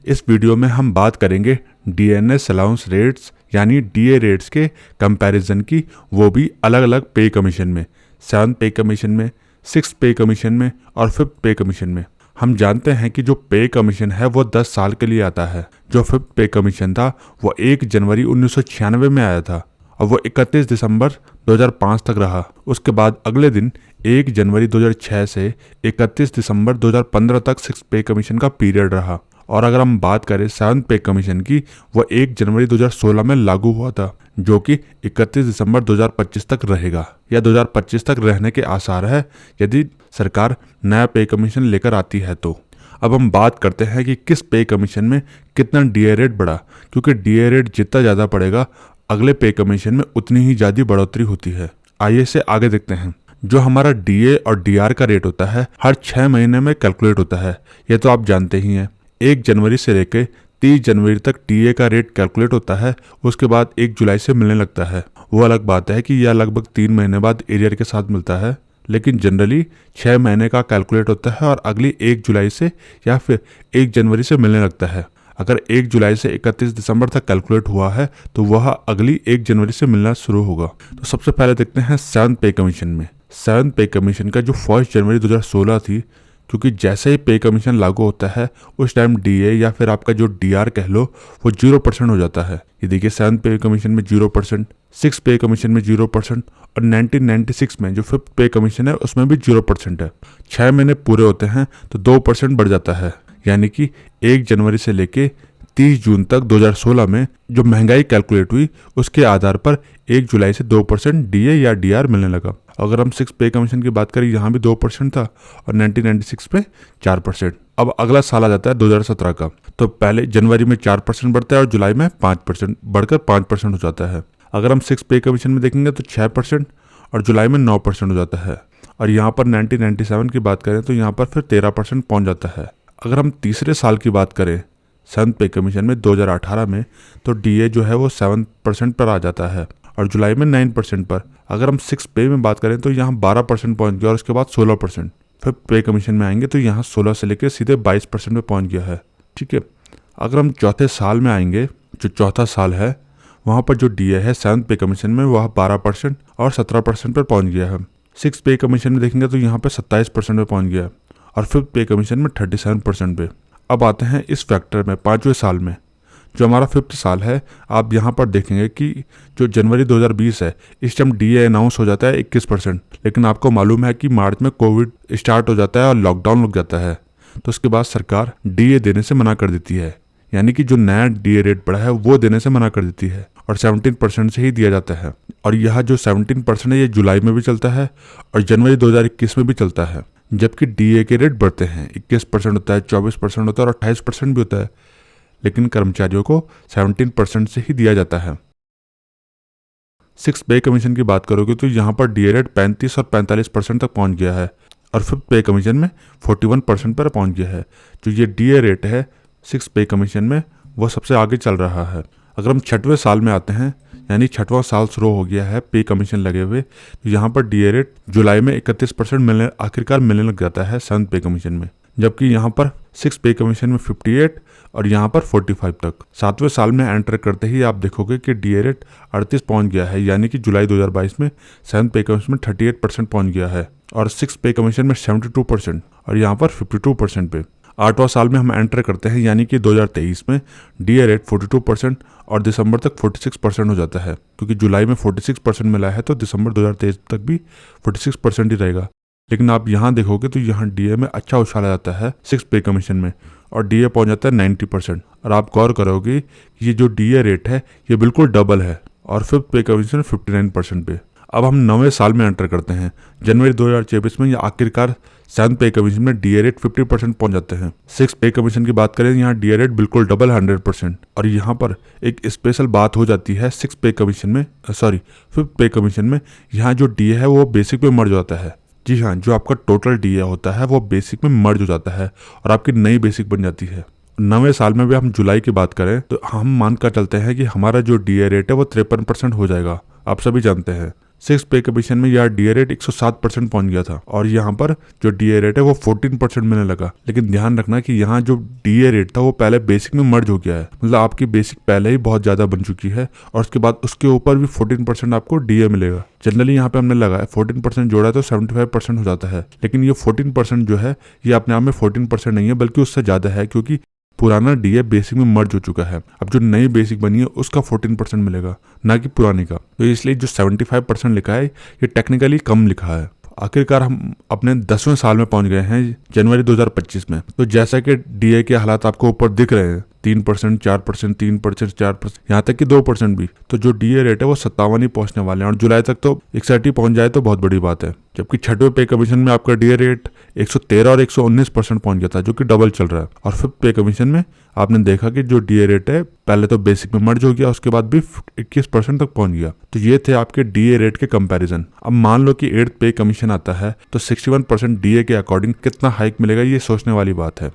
इस वीडियो में हम बात करेंगे डीएनएस अलाउंस रेट्स यानी डीए रेट्स के कंपैरिजन की, वो भी अलग अलग पे कमीशन में, 7th पे कमीशन में, 6th पे कमीशन में और 5th पे कमीशन में। हम जानते हैं कि जो पे कमीशन है वो 10 साल के लिए आता है। जो 5th पे कमीशन था वो 1 जनवरी 1996 में आया था और वो 31 दिसंबर 2005 तक रहा। उसके बाद अगले दिन 1 जनवरी 2006 से 31 दिसंबर 2015 तक 6th पे कमीशन का पीरियड रहा। और अगर हम बात करें 7th पे कमीशन की, वो 1 जनवरी 2016 में लागू हुआ था, जो कि 31 दिसंबर 2025 तक रहेगा या 2025 तक रहने के आसार है यदि सरकार नया पे कमीशन लेकर आती है तो। अब हम बात करते हैं कि किस पे कमीशन में कितना डीए रेट बढ़ा, क्योंकि डीए रेट जितना ज़्यादा बढ़ेगा अगले पे कमीशन में उतनी ही ज़्यादा बढ़ोतरी होती है। आइए से आगे देखते हैं। जो हमारा डीए और डीआर का रेट होता है हर 6 महीने में कैलकुलेट होता है, ये तो आप जानते ही हैं। 1 जनवरी से लेकर 30 जनवरी तक डीए का रेट कैलकुलेट होता है, उसके बाद 1 जुलाई से मिलने लगता है। वो अलग बात है कि यह लगभग 3 महीने बाद एरियर के साथ मिलता है, लेकिन जनरली 6 महीने का कैलकुलेट होता है और अगली 1 जुलाई से या फिर 1 जनवरी से मिलने लगता है। अगर 1 जुलाई से 31 दिसंबर तक कैलकुलेट हुआ है तो वह अगली 1 जनवरी से मिलना शुरू होगा। तो सबसे पहले देखते हैं 7th पे कमीशन में। 7th पे कमीशन का जो 1 जनवरी 2016 थी, क्योंकि जैसे ही पे कमीशन लागू होता है उस टाइम डीए या फिर आपका जो डीआर कह लो वो 0% हो जाता है। ये देखिए 7th पे कमीशन में 0%, 6th पे कमीशन में 0% और 1996 में जो 5th पे कमीशन है उसमें भी 0% है। 6 महीने पूरे होते हैं तो 2% बढ़ जाता है, यानी कि 1 जनवरी से लेके 30 जून तक 2016 में जो महंगाई कैलकुलेट हुई उसके आधार पर 1 जुलाई से 2% डीए या डीआर मिलने लगा। अगर हम 6th पे कमीशन की बात करें, यहाँ भी 2% था और 1996 में 4%। अब अगला साल आ जाता है 2017 का, तो पहले जनवरी में 4% बढ़ता है और जुलाई में 5% बढ़कर 5% हो जाता है। अगर हम 6th पे कमीशन में देखेंगे तो 6% और जुलाई में 9% हो जाता है। और यहाँ पर 1997 की बात करें तो यहाँ पर फिर 13% पहुँच जाता है। अगर हम तीसरे साल की बात करें 7th पे कमीशन में 2018 में, तो डीए जो है वो 7% पर आ जाता है और जुलाई में 9% पर। अगर हम 6th पे में बात करें तो यहाँ 12% पहुँच गया और उसके बाद 16%। फिर पे कमीशन में आएंगे तो यहाँ 16 से लेकर सीधे 22% पे पहुँच गया है। ठीक है, अगर हम चौथे साल में आएंगे, जो चौथा साल है, वहाँ पर जो डीए है 7th पे कमीशन में वह 12% और 17% पर पहुँच गया है। 6th पे कमीशन में देखेंगे तो यहाँ पर 27% पे पहुँच गया है और 5th पे कमीशन में 37% पे। अब आते हैं इस फैक्टर में 5वें साल में, जो हमारा 5th साल है। आप यहाँ पर देखेंगे कि जो जनवरी 2020 है इस टाइम डीए अनाउंस हो जाता है 21%, लेकिन आपको मालूम है कि मार्च में कोविड स्टार्ट हो जाता है और लॉकडाउन लग जाता है, तो उसके बाद सरकार डीए देने से मना कर देती है, यानी कि जो नया डीए रेट बढ़ा है वो देने से मना कर देती है और 17% से ही दिया जाता है। और यह जो 17% है ये जुलाई में भी चलता है और जनवरी 2021 में भी चलता है। जबकि डीए के रेट बढ़ते हैं, 21% होता है, 24% होता है और 28% भी होता है, लेकिन कर्मचारियों को 17% से ही दिया जाता है। 6th पे कमीशन की बात करोगे तो यहाँ पर डीए रेट 35 और 45% तक पहुँच गया है और 5th पे कमीशन में 41% पर पहुँच गया है। जो ये डीए रेट है 6th पे कमीशन में वो सबसे आगे चल रहा है। अगर हम 6वें साल में आते हैं, यानी 6वां साल शुरू हो गया है पे कमीशन लगे हुए, तो यहाँ पर डीए रेट जुलाई में 31% आखिरकार मिलने लग जाता है 7th पे कमीशन में, जबकि यहाँ पर 6th पे कमीशन में 58 और यहाँ पर 45 तक। 7वें साल में एंटर करते ही आप देखोगे कि डीए रेट 38 पहुँच गया है, यानी कि जुलाई 2022 में 7th पे कमीशन में 38% पहुँच गया है और 6th पे कमीशन में 72% और यहाँ पर 52% पे। 8वां साल में हम एंटर करते हैं, यानी कि 2023 में डीए रेट 42% और दिसंबर तक 46% हो जाता है, क्योंकि जुलाई में 46% मिला है तो दिसंबर 2023 तक भी 46% ही रहेगा। लेकिन आप यहाँ देखोगे तो यहाँ डीए में अच्छा उछाला जाता है 6th पे कमीशन में और डीए पहुँच जाता है 90%। और आप गौर करोगे कि ये जो डीए रेट है ये बिल्कुल डबल है और 5th पे कमीशन 59% पे। अब हम 9वें साल में एंटर करते हैं, जनवरी 2024 में ये आखिरकार 7th पे कमीशन में डीए रेट 50% पहुंच जाते हैं। 6th पे कमीशन की बात करें, यहाँ डीए रेट बिल्कुल डबल 100%। और यहाँ पर एक स्पेशल बात हो जाती है 5th पे कमीशन में यहाँ जो डीए है वो बेसिक में मर्ज होता है। जी हाँ, जो आपका टोटल डीए होता है वो बेसिक में मर्ज हो जाता है और आपकी नई बेसिक बन जाती है। 9वें साल में भी हम जुलाई की बात करें तो हम मानकर चलते हैं कि हमारा जो डीए रेट है वो 53% हो जाएगा। आप सभी जानते हैं सिक्स पे कमीशन में यार डीए रेट 107% पहुंच गया था और यहाँ पर जो डीए रेट है वो 14% मिलने लगा। लेकिन ध्यान रखना कि यहाँ जो डीए रेट था वो पहले बेसिक में मर्ज हो गया है, मतलब आपकी बेसिक पहले ही बहुत ज्यादा बन चुकी है और उसके बाद उसके ऊपर भी 14% आपको डीए मिलेगा। जनरली यहाँ पे हमने लगाया 14% जोड़ा तो 75% हो जाता है, लेकिन ये 14% जो है ये अपने आप में 14% नहीं है बल्कि उससे ज्यादा है, क्योंकि पुराना डीए बेसिक में मर्ज हो चुका है। अब जो नई बेसिक बनी है उसका 14% मिलेगा, ना कि पुराने का। तो इसलिए जो 75% लिखा है ये टेक्निकली कम लिखा है। आखिरकार हम अपने 10वें साल में पहुंच गए हैं जनवरी 2025 में। तो जैसा कि डीए के हालात आपको ऊपर दिख रहे हैं 3%, 4%, 3%, 4%, यहाँ तक कि 2% भी, तो जो डीए रेट है वो 57 ही पहुंचने वाले हैं और जुलाई तक तो 61 ही पहुंच जाए तो बहुत बड़ी बात है। जबकि छठवें पे कमीशन में आपका डीए रेट 113 और 119% पहुंच गया था, जो कि डबल चल रहा है। और फिफ्थ पे कमीशन में आपने देखा कि जो डीए रेट है पहले तो बेसिक में मर्ज हो गया, उसके बाद भी 21% तक पहुंच गया। तो ये थे आपके डीए रेट के कंपैरिजन। अब मान लो कि 8th पे कमीशन आता है तो 61% डीए के अकॉर्डिंग कितना हाइक मिलेगा, ये सोचने वाली बात है।